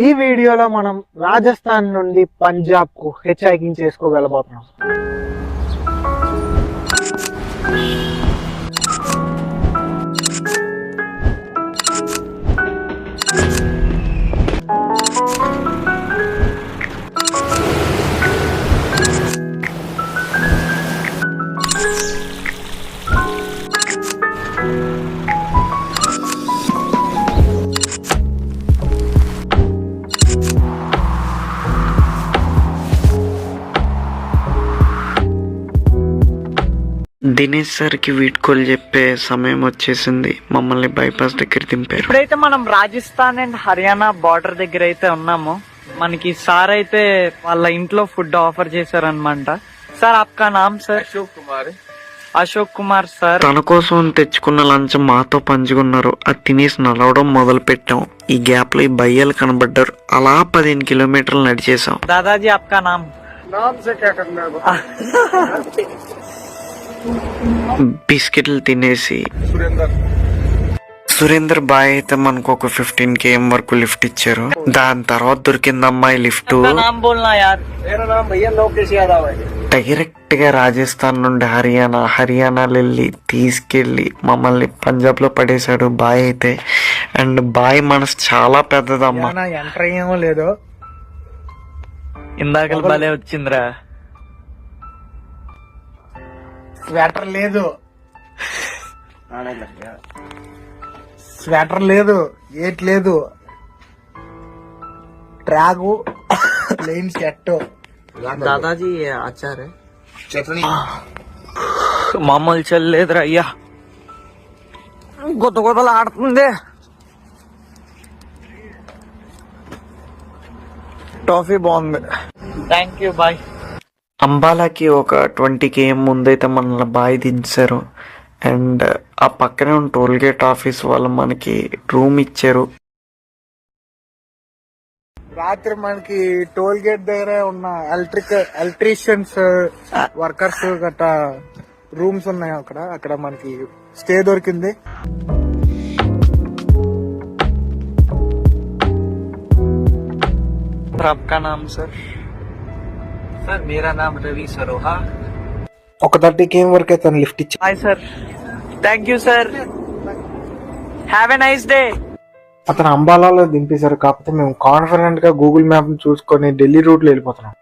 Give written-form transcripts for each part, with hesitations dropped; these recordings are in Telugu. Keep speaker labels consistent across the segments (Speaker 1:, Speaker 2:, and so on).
Speaker 1: ఈ వీడియోలో మనం రాజస్థాన్ నుండి పంజాబ్ కు హిచ్ హైకింగ్ చేసుకోగలబోతున్నాం.
Speaker 2: దినేష్ సార్కి వీడ్కోలు చెప్పే సమయం వచ్చేసింది. మమ్మల్ని బైపాస్ దగ్గర దింపారు.
Speaker 3: ఇప్పుడైతే మనం రాజస్థాన్ అండ్ హర్యానా బార్డర్ దగ్గర అయితే ఉన్నాము. మనకి సార్ అయితే వాళ్ళ ఇంట్లో ఫుడ్ ఆఫర్ చేశారనమాట. సార్ ఆప్కా నామ్ సార్? అశోక్ కుమార్ సార్.
Speaker 2: తన కోసం తెచ్చుకున్న లంచ్ మాతో పంచుకున్నారు. అది తినేసి నడవడం మొదలు పెట్టాం. ఈ గ్యాప్ లో ఈ బయ్యాలు కనబడ్డారు. అలా 15 కిలోమీటర్లు నడిచేసాం.
Speaker 3: దాదాజీ ఆప్కా నామ్?
Speaker 2: బిస్కెట్లు తినేసి సురేందర్ బాయ్ అయితే మనకు ఒక 15 km వరకు లిఫ్ట్ ఇచ్చారు. దాని తర్వాత దొరికింది అమ్మాయి లిఫ్ట్. డైరెక్ట్ గా రాజస్థాన్ నుండి హర్యానా వెళ్ళి తీసుకెళ్లి మమ్మల్ని పంజాబ్ లో పడేశాడు బాయ్ అయితే. అండ్ బాయ్ మనసు చాలా పెద్దదమ్మా.
Speaker 1: ఎంటర్ అయ్యేమో లేదో
Speaker 3: ఇందాక భలే వచ్చిందిరా.
Speaker 1: స్వెటర్ లేదు, ఏట్ లేదు, ట్రాగు ప్లెయిన్ షర్ట్.
Speaker 3: దాదాజీ ఆచారే మామూలు చెల్లేదురా అయ్యా. కొత్తలు ఆడుతుంది. టాఫీ బాగుంది. Thank you bye.
Speaker 2: అంబాలాకి ఒక 20 km ముందైతే మనల్ని బాయ్ దించారు. అండ్ ఆ పక్కనే ఉన్న టోల్ గేట్ ఆఫీస్ వాళ్ళు మనకి రూమ్ ఇచ్చారు.
Speaker 1: రాత్రి మనకి టోల్ గేట్ దగ్గర ఉన్న ఎలక్ట్రీషియన్స్ వర్కర్స్ గట్టా రూమ్స్ ఉన్నాయి. అక్కడ మనకి స్టే దొరికింది.
Speaker 3: आपका नाम सर? सर मेरा नाम रवि सरोहा.
Speaker 1: ఒక 30 km వరకు అయితే లిఫ్ట్ ఇచ్చి.
Speaker 3: Hi sir. Thank you sir. Have a nice day.
Speaker 1: అతను అంబాలాలో దింపేశారు. కాకపోతే మేము కాన్ఫిడెంట్ గా గూగుల్ మ్యాప్ చూసుకొని ఢిల్లీ రూట్ లో వెళ్ళిపోతున్నాం.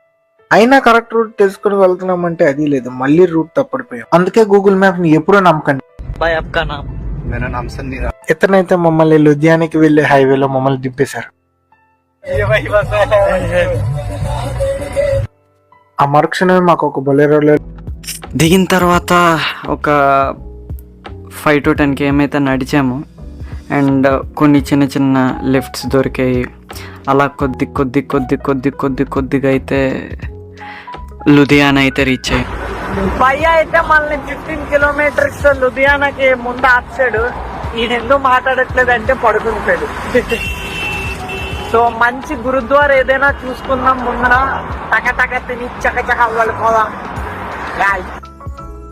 Speaker 1: అయినా కరెక్ట్ రూట్ తెలుసుకుని వెళ్తున్నాం అంటే అది లేదు, మళ్ళీ రూట్ తప్పడిపోయాం. అందుకే గూగుల్ మ్యాప్ ని ఎప్పుడూ నమ్మకండి.
Speaker 3: బాయ్ ఆప్కా నామ్?
Speaker 4: मेरा नाम संदीप.
Speaker 1: ఇతనైతే మమ్మల్ని లుధియానాకి వెళ్లే హైవేలో మమ్మల్ని దింపేశారు. ఆ మరుక్షణమే మాకు ఒక బొలెరోలో
Speaker 2: దిగిన తర్వాత ఒక 5 to 10 km అయితే నడిచాము. అండ్ కొన్ని చిన్న చిన్న లిఫ్ట్స్ దొరికాయి. అలా కొద్దిగా అయితే లుధియానా అయితే రీచ్ అయ్యి.
Speaker 3: భయ్య అయితే మనల్ని 15 kilometers లుధియానాకి ముందు ఆపాడు. ఈయన ఎందుకు మాట్లాడట్లేదంటే పడుకుంటాడు. సో మంచి గురుద్వారా ఏదైనా చూసుకుందాం ముందున. టక తిని చకచక వెళ్ళిపోదాం.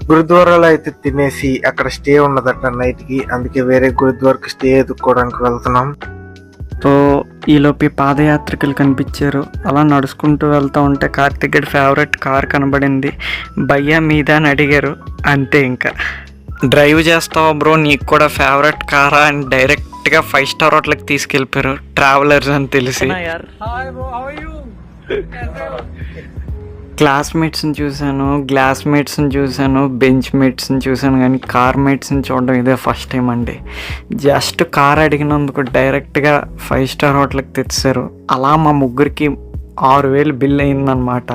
Speaker 1: గురుద్వారాలో అయితే తినేసి అక్కడ స్టే ఉన్నదట నైట్ కి. అందుకే వేరే గురుద్వారాకి స్టే ఎదుర్కోవడానికి వెళ్తున్నాం.
Speaker 2: సో ఈలోపు పాదయాత్రికులు కనిపించారు. అలా నడుచుకుంటూ వెళ్తూ ఉంటే కార్తిక్ గడి ఫేవరెట్ కార్ కనబడింది. భయ్యా మీద అని అడిగారు. అంతే, ఇంకా డ్రైవ్ చేస్తావా బ్రో, నీకు కూడా ఫేవరెట్ కారా అని డైరెక్ట్ గా 5-star హోటల్కి తీసుకెళ్ళిపోయారు. ట్రావెలర్స్ అని తెలిసి క్లాస్మేట్స్ని చూశాను, గ్లాస్మేట్స్ని చూశాను, బెంచ్ మేట్స్ని చూశాను, కానీ కార్ మేట్స్ని చూడడం ఇదే ఫస్ట్ టైం అండి. జస్ట్ కార్ అడిగినందుకు డైరెక్ట్గా 5-star హోటల్కి తెచ్చారు. అలా మా ముగ్గురికి 6,000 బిల్ అయిందనమాట.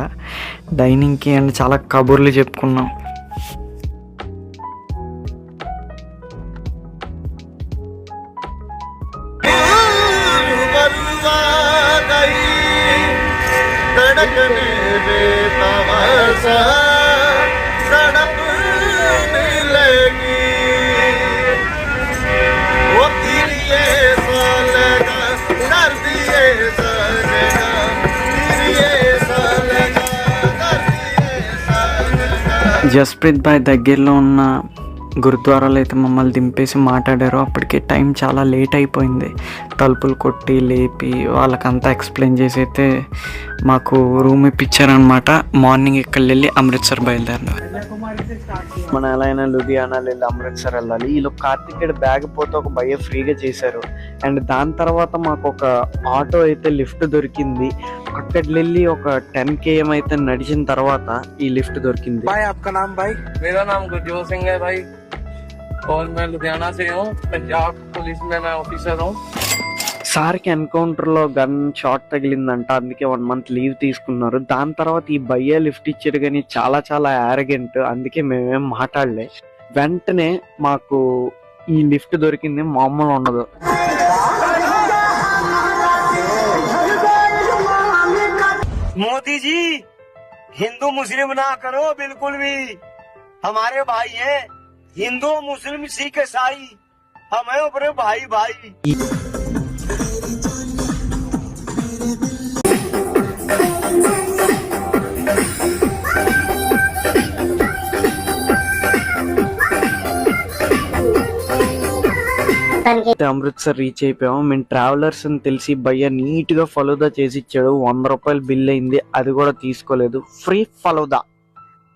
Speaker 2: డైనింగ్కి అండ్ చాలా కబుర్లు చెప్పుకున్నాం. జస్ప్రీత్ బాయ్ దగ్గరలో ఉన్న గురుద్వారాలో అయితే మమ్మల్ని దింపేసి మాట్లాడారు. అప్పటికే టైం చాలా లేట్ అయిపోయింది. తలుపులు కొట్టి లేపి వాళ్ళకంతా ఎక్స్ప్లెయిన్ చేసి అయితే మాకు రూమ్ ఇప్పించారనమాట. మార్నింగ్ ఇక్కడ వెళ్ళి అమృత్సర్ బయలుదేరినాం. మనం ఎలా అయినా లుధియానా వెళ్ళి అమృత్సర్ వెళ్ళాలి. వీళ్ళు కార్తిక్ బ్యాగ్ పోతే ఒక భయ ఫ్రీగా చేశారు. అండ్ దాని తర్వాత మాకు ఒక ఆటో అయితే లిఫ్ట్ దొరికింది. అక్కడ వెళ్ళి ఒక 10 km అయితే నడిచిన తర్వాత ఈ లిఫ్ట్ దొరికింది.
Speaker 1: भाई आपका नाम भाई?
Speaker 4: मेरा नाम गुरजोत सिंह है भाई और मैं लुधियाना से हूँ. पंजाब पुलिस में मैं ऑफिसर हूँ.
Speaker 2: సార్కి ఎన్కౌంటర్ లో గన్ షాట్ తగిలిందంట, అందుకే 1 month లీవ్ తీసుకున్నారు. దాని తర్వాత ఈ భయ్య లిఫ్ట్ ఇచ్చాడు కానీ చాలా చాలా యారగెంట్, అందుకే మేమేం మాట్లాడలే. వెంటనే మాకు ఈ లిఫ్ట్ దొరికింది, మామూలు ఉండదు.
Speaker 5: मोदी जी हिंदू मुस्लिम ना करो बिल्कुल भी, हमारे भाई हैं. हिंदू मुस्लिम सिख ईसाई हम हैं अपने भाई भाई.
Speaker 2: అమృత్సర్ రీచ్ అయిపోయాము. మేము ట్రావెలర్స్ అని తెలిసి భయ్య నీట్ గా ఫలూదా చేసి ఇచ్చాడు. 100 రూపాయలు బిల్ అయింది, అది కూడా తీసుకోలేదు. फ्री फलूदा.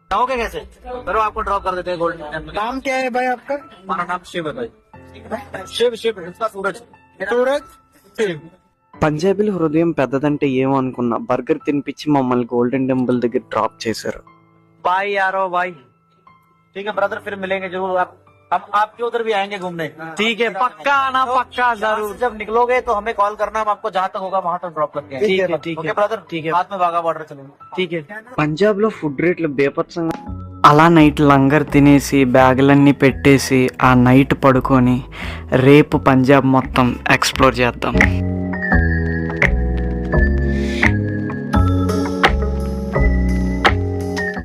Speaker 5: आओगे कैसे? चलो आपको ड्रॉप कर देते हैं गोल्डन टेम्पल.
Speaker 1: नाम क्या है भाई आपका?
Speaker 5: हमारा नाम शिव है भाई. शिव इसका सूरज.
Speaker 1: सूरज शिव.
Speaker 2: పంజాబీలు హృదయం పెద్దదంటే ఏమో అనుకున్నా. బర్గర్ తినిపించి మమ్మల్ని గోల్డెన్ టెంపుల్ దగ్గర డ్రాప్ చేశారు.
Speaker 5: भाई यारो भाई, ठीक है ब्रदर, फिर मिलेंगे जरूर. हम आपके उधर भी आएंगे घूमने.
Speaker 3: ठीक है, पक्का आना, पक्का जरूर.
Speaker 5: जब निकलोगे तो हमें कॉल करना, हम आपको जहाँ तक होगा वहाँ तक ड्रॉप करके आएंगे.
Speaker 2: ठीक है, ठीक है.
Speaker 5: ओके ब्रदर,
Speaker 2: ठीक है.
Speaker 5: बाद में वाघा बॉर्डर चलेंगे.
Speaker 2: ठीक है. పంజాబ్ లో ఫుడ్ రేట్లు బేపత్సంగా. అలా నైట్ లంగర్ తినేసి బ్యాగులన్నీ పెట్టేసి ఆ నైట్ పడుకొని రేపు పంజాబ్ మొత్తం ఎక్స్ప్లోర్ చేద్దాం.